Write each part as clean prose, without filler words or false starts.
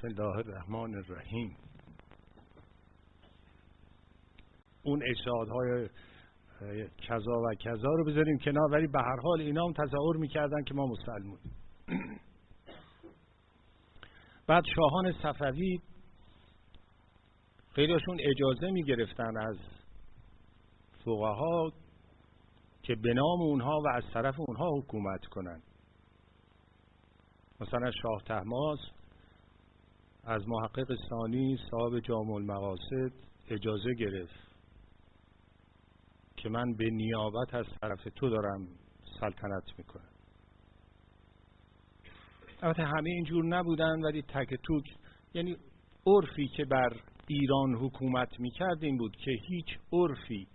بسم الله الرحمن الرحیم. اون اشارهای کذا و کذا رو بذاریم کنار، ولی به هر حال اینا هم تظاهر میکردن که ما مسلمونیم. بعد شاهان صفوی خیلیشون اجازه میگرفتن از فقها که به نام اونها و از طرف اونها حکومت کنن. مثلا شاه طهماسب از محقق ثانی صاحب جامع المقاصد اجازه گرفت که من به نیابت از طرف تو دارم سلطنت میکنم. البته همه اینجور نبودن، ولی تک توک، یعنی عرفی که بر ایران حکومت میکرد این بود که هیچ عرفی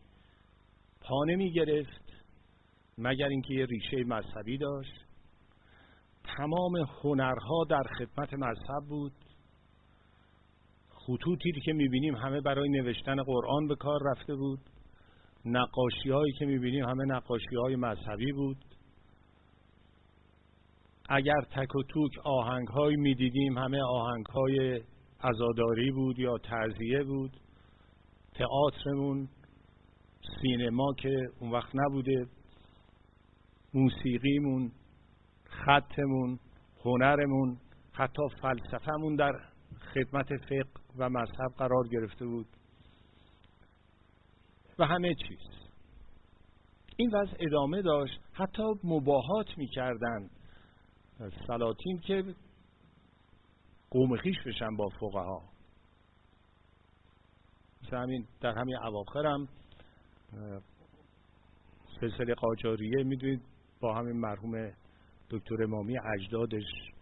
پا نمیگرفت مگر اینکه یه ریشه مذهبی داشت. تمام هنرها در خدمت مذهب بود. خطوطی که میبینیم همه برای نوشتن قرآن به کار رفته بود. نقاشی هایی که میبینیم همه نقاشی های مذهبی بود. اگر تک و توک آهنگ هایی میدیدیم همه آهنگ های عزاداری بود یا تعزیه بود. تئاترمون، سینما که اون وقت نبوده، موسیقیمون، خطمون، هنرمون، حتی فلسفهمون در خدمت فقه و مذهب قرار گرفته بود و همه چیز. این وضع ادامه داشت. حتی مباهات میکردن سلاطین که قوم خویش بشن با فقها. مثل همین در همین اواخر هم سلسله قاجاریه میدونید با همین مرحوم دکتر امامی اجدادش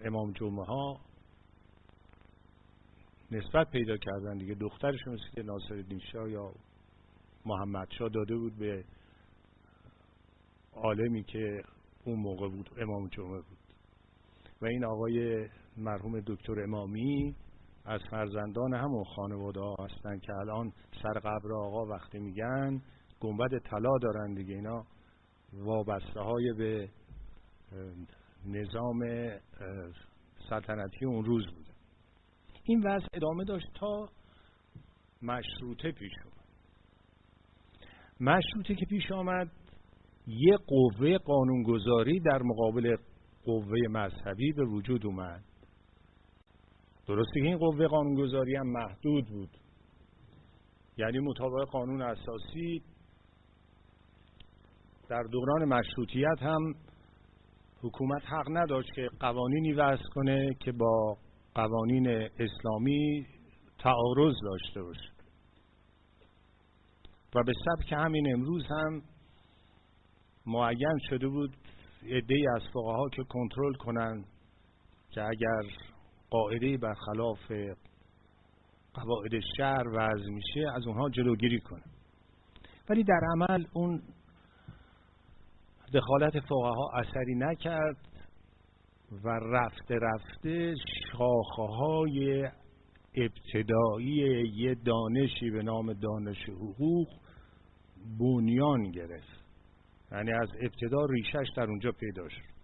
امام جمعه ها نسبت پیدا کردن دیگه. دخترش مثل ناصرالدین شاه یا محمد شاه داده بود به عالمی که اون موقع بود، امام جمعه بود. و این آقای مرحوم دکتر امامی از فرزندان همون خانواده ها هستن که الان سر قبر آقا وقتی میگن گنبد طلا دارن دیگه. اینا وابسته های به نظام سلطنتی اون روز بوده. این وضع ادامه داشت تا مشروطه پیش اومد. مشروطه که پیش آمد یه قوه قانونگذاری در مقابل قوه مذهبی به وجود اومد. درسته که این قوه قانونگذاری هم محدود بود، یعنی مطابق قانون اساسی در دوران مشروطیت هم حکومت حق نداشت که قوانینی وضع کنه که با قوانین اسلامی تعارض داشته باشه. و به سبک همین امروز هم معین شده بود عده‌ای از فقها که کنترل کنن که اگر قاعده برخلاف قواعد شرع وضع میشه از اونها جلوگیری کنه. ولی در عمل اون دخالت فقها اثری نکرد و رفته رفته شاخه‌های ابتدایی یه دانشی به نام دانش حقوق بنیان گرفت. یعنی از ابتدا ریشش در اونجا پیدا شد.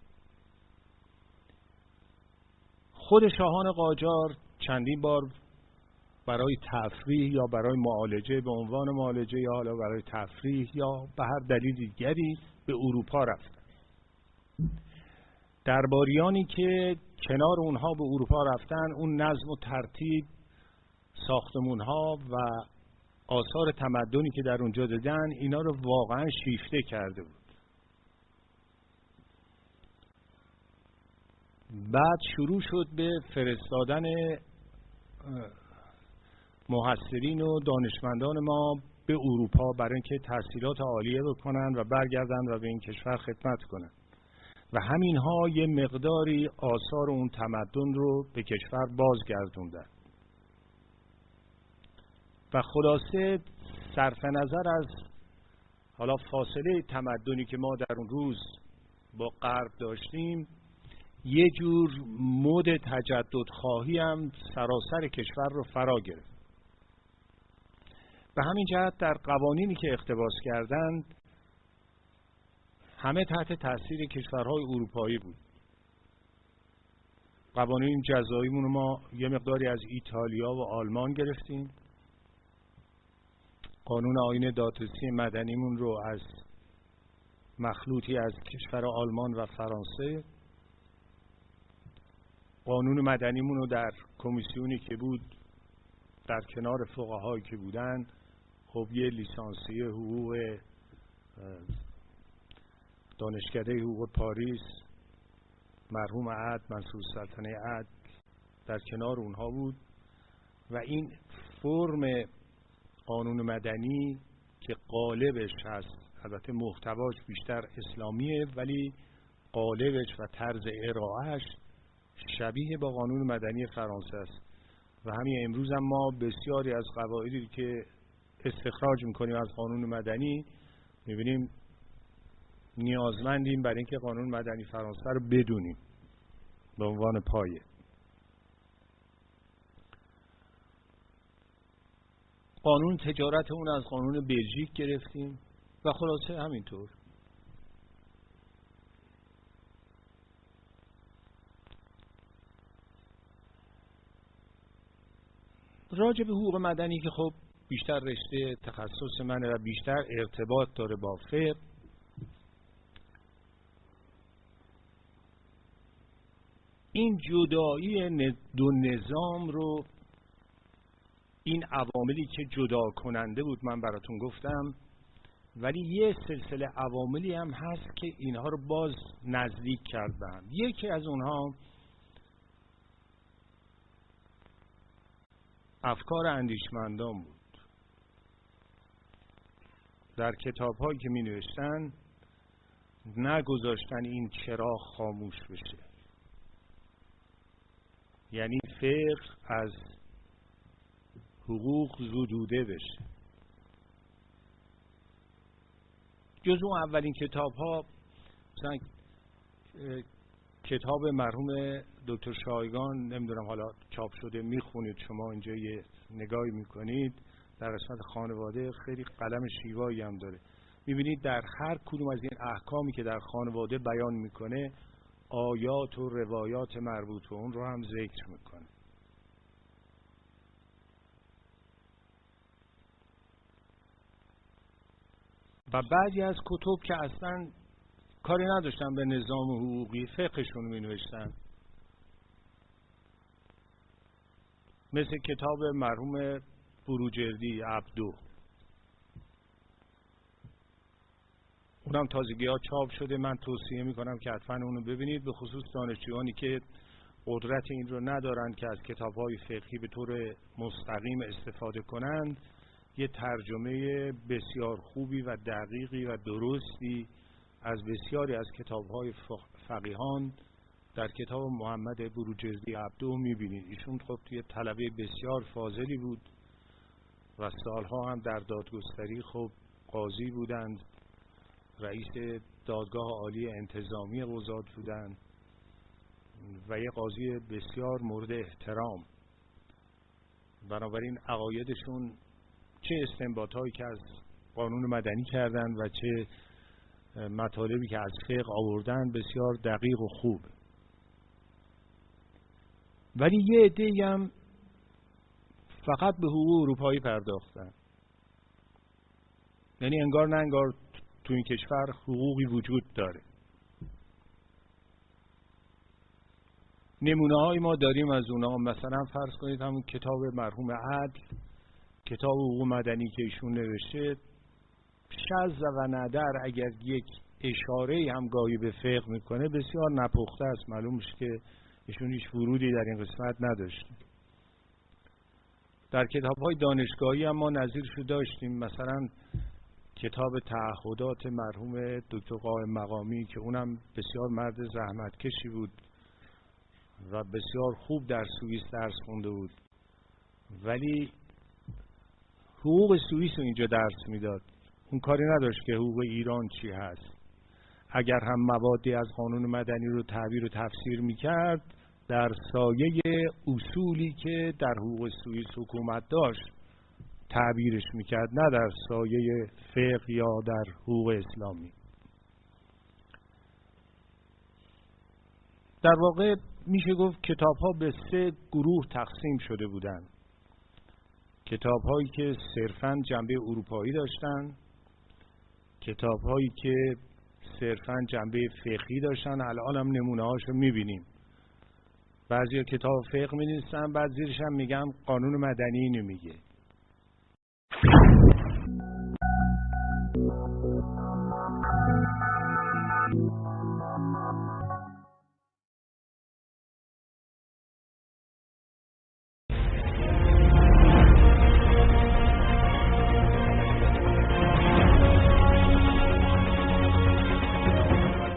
خود شاهان قاجار چندین بار برای تفریح یا برای معالجه، به عنوان معالجه یا حالا برای تفریح یا به هر دلیل دیگری به اروپا رفتن. درباریانی که کنار اونها به اروپا رفتن اون نظم و ترتیب، ساختمونها و آثار تمدنی که در اونجا دیدن اینا رو واقعا شیفته کرده بود. بعد شروع شد به فرستادن محصلین و دانشمندان ما به اروپا برای اینکه تحصیلات عالیه بکنن و برگردن و به این کشور خدمت کنن و همینها یه مقداری آثار اون تمدن رو به کشور بازگردوندن. و خلاصه صرف نظر از حالا فاصله تمدنی که ما در اون روز با غرب داشتیم، یه جور مد تجدد خواهی هم سراسر کشور رو فرا گرفت. به همین جهت در قوانینی که اقتباس کردند همه تحت تاثیر کشورهای اروپایی بود. قوانین جزاییمون رو ما یه مقداری از ایتالیا و آلمان گرفتیم. قانون آیین دادرسی مدنیمون رو از مخلوطی از کشور آلمان و فرانسه. قانون مدنیمون رو در کمیسیونی که بود در کنار فقهایی که بودن، خب یه لیسانسی حقوق دانشکده حقوق پاریس مرحوم عدل منصور سلطنه عدل در کنار اونها بود و این فرم قانون مدنی که قالبش هست، البته محتواش بیشتر اسلامیه ولی قالبش و طرز ارائهش شبیه با قانون مدنی فرانسه است و همین امروز هم ما بسیاری از قواعدی که استخراج میکنیم از قانون مدنی میبینیم نیازمندیم برای اینکه قانون مدنی فرانسه رو بدونیم به عنوان پایه. قانون تجارت اون از قانون بلژیک گرفتیم و خلاصه همینطور. راجع به حقوق مدنی که خب بیشتر رشته تخصص منه و بیشتر ارتباط داره با فقه، این جدایی دو نظام رو، این عواملی که جدا کننده بود من براتون گفتم، ولی یه سلسله عواملی هم هست که اینها رو باز نزدیک کرد به هم. یکی از اونها افکار اندیشمندان بود. در کتاب‌هایی که می‌نوشتن نگذاشتن این چراغ خاموش بشه، یعنی فقه از حقوق زدوده بشه. جز اون اولین کتاب‌ها مثلا کتاب مرحوم دکتر شایگان، نمیدونم حالا چاپ شده میخونید شما اینجا یه نگاهی میکنید، در قسمت خانواده خیلی قلم شیوایی هم داره. میبینید در هر کدوم از این احکامی که در خانواده بیان میکنه آیات و روایات مربوط به اون رو هم ذکر میکنه. و بعضی از کتب که اصلا کاری نداشتن به نظام حقوقی، فقهشون می نوشتن، مثل کتاب مرحوم بروجردی عبدو، اونم تازگی ها چاپ شده. من توصیه می کنم که حتما اونو ببینید، به خصوص دانشجویانی که قدرت این رو ندارن که از کتاب های فقهی به طور مستقیم استفاده کنند. یه ترجمه بسیار خوبی و دقیقی و درستی از بسیاری از کتاب‌های فقیهان در کتاب محمد بروجردی عبدو می‌بینید. ایشون خب توی طلبه بسیار فاضلی بود و سالها هم در دادگستری خب قاضی بودند، رئیس دادگاه عالی انتظامی قضات بودند و یه قاضی بسیار مورد احترام. بنابراین عقایدشون چه استنباطایی که از قانون مدنی کردن و چه مطالبی که از فقه آوردن بسیار دقیق و خوب. ولی یه عده‌ای هم فقط به حقوق اروپایی پرداختن، یعنی انگار نه انگار تو این کشور حقوقی وجود داره. نمونه‌های ما داریم از اونها، مثلا فرض کنید همون کتاب مرحوم عدل، کتاب حقوق مدنی که ایشون نوشته، شذ و ندر اگر یک اشاره هم گاهی به فقه میکنه بسیار نپخته است. معلوم میشه که ایشون هیچ ورودی در این قسمت نداشته. در کتاب‌های دانشگاهی هم ما نظیرشو داشتیم، مثلا کتاب تعهدات مرحوم دکتر قائم مقامی که اونم بسیار مرد زحمتکشی بود و بسیار خوب در سوئیس درس خونده بود، ولی حقوق سوئیس رو اینجا درس میداد. اون کاری نداشت که حقوق ایران چی هست. اگر هم موادی از قانون مدنی رو تعبیر و تفسیر میکرد در سایه اصولی که در حقوق سوئیس حکومت داشت تعبیرش میکرد، نه در سایه فقه یا در حقوق اسلامی. در واقع میشه گفت کتاب ها به 3 گروه تقسیم شده بودند. کتاب هایی که صرفاً جنبه اروپایی داشتن، کتاب هایی که صرفاً جنبه فقهی داشتن. الان هم نمونه هاشو میبینیم. بعضی کتاب فقه می‌نویسن، بعد زیرش هم میگن قانون مدنی اینو میگه.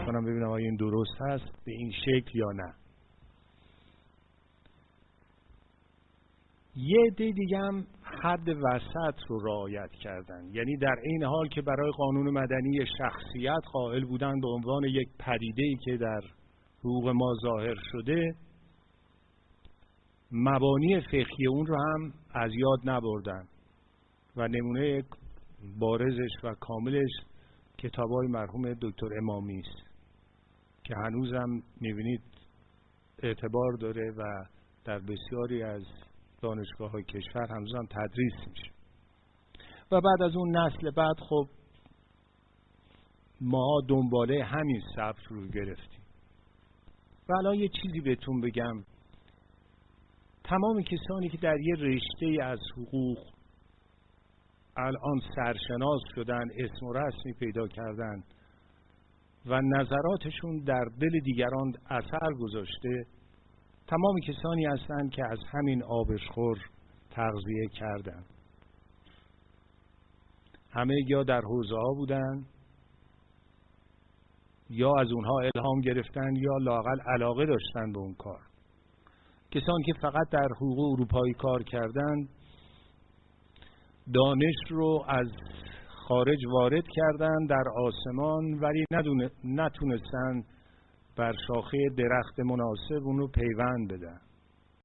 کنم ببینم آیا این درست هست به این شکل یا نه. یه عده دیگه هم حد وسط رو رعایت کردن، یعنی در این حال که برای قانون مدنی شخصیت قائل بودن به عنوان یک پدیده‌ای که در حقوق ما ظاهر شده، مبانی فقهی اون رو هم از یاد نبردن و نمونه بارزش و کاملش کتاب‌های مرحوم دکتر امامی است که هنوزم می‌بینید اعتبار داره و در بسیاری از دانشگاه‌های کشور هنوزم تدریس میشه. و بعد از اون نسل بعد خب ما دنباله همین سبک رو گرفتیم. و الان یه چیزی بهتون بگم، تمام کسانی که در یه رشته از حقوق الان سرشناس شدن، اسم و رسمی پیدا کردن و نظراتشون در دل دیگران اثر گذاشته، تمام کسانی هستند که از همین آبشخور تغذیه کردن. همه یا در حوزه ها بودن یا از اونها الهام گرفتن یا لااقل علاقه داشتن به اون کار. کسانی که فقط در حقوق اروپایی کار کردن، دانش رو از خارج وارد کردن در آسمان، ولی نتونستن بر شاخه درخت مناسب اون رو پیوند بدن.